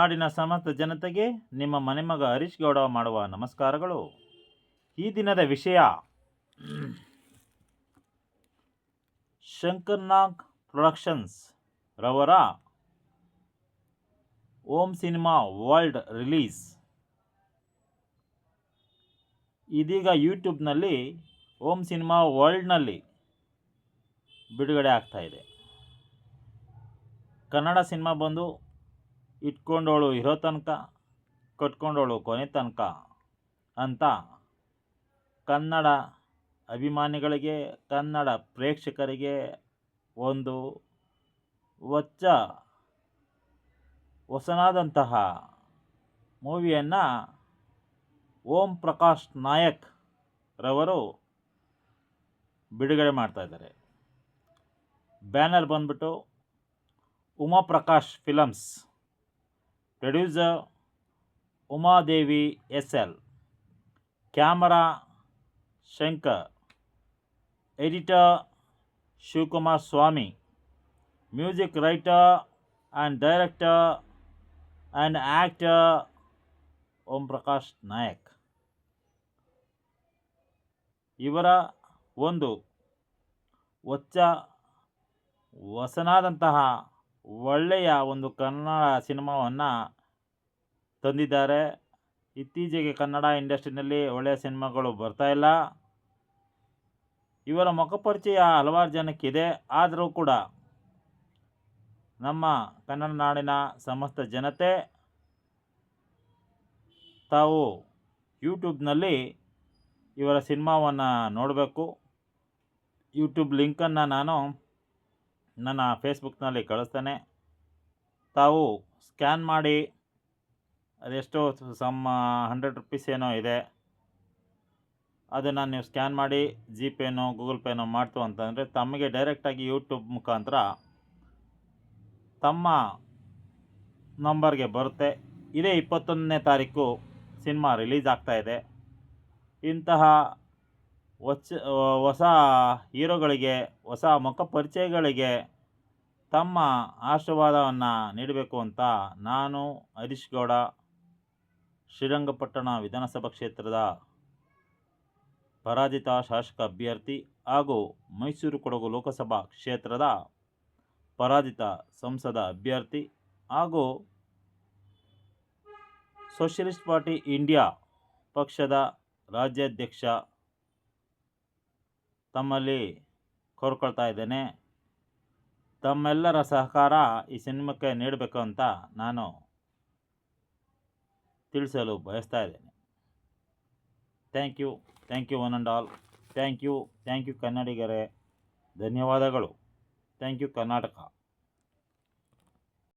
ನಾಡಿನ ಸಮಸ್ತ ಜನತೆಗೆ ನಿಮ್ಮ ಮನೆಮಗ ಹರೀಶ್ ಗೌಡ ಮಾಡುವ ನಮಸ್ಕಾರಗಳು. ಈ ದಿನದ ವಿಷಯ ಶಂಕರ್ನಾಗ್ ಪ್ರೊಡಕ್ಷನ್ಸ್ ರವರ ಓಂ ಸಿನಿಮಾ ವರ್ಲ್ಡ್ ರಿಲೀಸ್. ಇದೀಗ ಯೂಟ್ಯೂಬ್ನಲ್ಲಿ ಓಂ ಸಿನಿಮಾ ವರ್ಲ್ಡ್ನಲ್ಲಿ ಬಿಡುಗಡೆ ಆಗ್ತಾ ಇದೆ. ಕನ್ನಡ ಸಿನಿಮಾ ಬಂದು ಇಟ್ಕೊಂಡೋಳು ಇರೋ ತನಕ, ಕಟ್ಕೊಂಡೋಳು ಕೊನೆ ತನಕ ಅಂತ ಕನ್ನಡ ಅಭಿಮಾನಿಗಳಿಗೆ, ಕನ್ನಡ ಪ್ರೇಕ್ಷಕರಿಗೆ ಒಂದು ಹೊಸನಾದಂತಹ ಮೂವಿಯನ್ನು ಓಂ ಪ್ರಕಾಶ್ ನಾಯಕ್ ರವರು ಬಿಡುಗಡೆ ಮಾಡ್ತಾಯಿದ್ದಾರೆ. ಬ್ಯಾನರ್ ಬಂದ್ಬಿಟ್ಟು Uma Prakash films, producer Umadevi SL, camera Shankar, editor Shivakumar Swamy, music writer and director and actor Om Prakash Nayak. ಇವರ ಒಂದು ಹೊಸನಾದಂತಹ ಒಳ್ಳೆಯ ಒಂದು ಕನ್ನಡ ಸಿನಿಮಾವನ್ನು ತಂದಿದ್ದಾರೆ. ಇತ್ತೀಚೆಗೆ ಕನ್ನಡ ಇಂಡಸ್ಟ್ರಿನಲ್ಲಿ ಒಳ್ಳೆಯ ಸಿನಿಮಾಗಳು ಬರ್ತಾಯಿಲ್ಲ. ಇವರ ಮುಖಪರಿಚಯ ಹಲವಾರು ಜನಕ್ಕಿದೆ. ಆದರೂ ಕೂಡ ನಮ್ಮ ಕನ್ನಡ ನಾಡಿನ ಸಮಸ್ತ ಜನತೆ ತಾವು ಯೂಟ್ಯೂಬ್ನಲ್ಲಿ ಇವರ ಸಿನಿಮಾವನ್ನು ನೋಡಬೇಕು. ಯೂಟ್ಯೂಬ್ ಲಿಂಕನ್ನು ನಾನು ನನ್ನ ಫೇಸ್ಬುಕ್ನಲ್ಲಿ ಕಳಿಸ್ತೇನೆ. ತಾವು ಸ್ಕ್ಯಾನ್ ಮಾಡಿ, ಅದೆಷ್ಟೋ $100 ಏನೋ ಇದೆ, ಅದನ್ನು ನೀವು ಸ್ಕ್ಯಾನ್ ಮಾಡಿ ಜಿಪೇನೋ ಗೂಗಲ್ ಪೇನೋ ಮಾಡ್ತು ಅಂತಂದರೆ ತಮಗೆ ಡೈರೆಕ್ಟಾಗಿ ಯೂಟ್ಯೂಬ್ ಮುಖಾಂತರ ತಮ್ಮ ನಂಬರ್ಗೆ ಬರುತ್ತೆ. ಇದೇ 21ನೇ ತಾರೀಕು ಸಿನಿಮಾ ರಿಲೀಸ್ ಆಗ್ತಾಯಿದೆ. ಇಂತಹ ಹೊಸ ಹೀರೋಗಳಿಗೆ, ಹೊಸ ಮುಖ ಪರಿಚಯಗಳಿಗೆ ತಮ್ಮ ಆಶೀರ್ವಾದವನ್ನು ನೀಡಬೇಕು ಅಂತ ನಾನು ಹರೀಶ್ ಗೌಡ, ಶ್ರೀರಂಗಪಟ್ಟಣ ವಿಧಾನಸಭಾ ಕ್ಷೇತ್ರದ ಪರಾಜಿತ ಶಾಸಕ ಅಭ್ಯರ್ಥಿ ಹಾಗೂ ಮೈಸೂರು ಕೊಡಗು ಲೋಕಸಭಾ ಕ್ಷೇತ್ರದ ಪರಾಜಿತ ಸಂಸದ ಅಭ್ಯರ್ಥಿ ಹಾಗೂ ಸೋಷಿಯಲಿಸ್ಟ್ ಪಾರ್ಟಿ ಇಂಡಿಯಾ ಪಕ್ಷದ ರಾಜ್ಯಾಧ್ಯಕ್ಷ ತಮ್ಮಲ್ಲಿ ಕೋರ್ಕೊಳ್ತಾ ಇದ್ದೇನೆ. ತಮ್ಮೆಲ್ಲರ ಸಹಕಾರ ಈ ಸಿನಿಮಾಕ್ಕೆ ನೀಡಬೇಕು ಅಂತ ನಾನು ತಿಳಿಸಲು ಬಯಸ್ತಾ ಇದ್ದೇನೆ. Thank you one and all. Thank you ಕನ್ನಡಿಗರೇ. ಧನ್ಯವಾದಗಳು. Thank you Karnataka.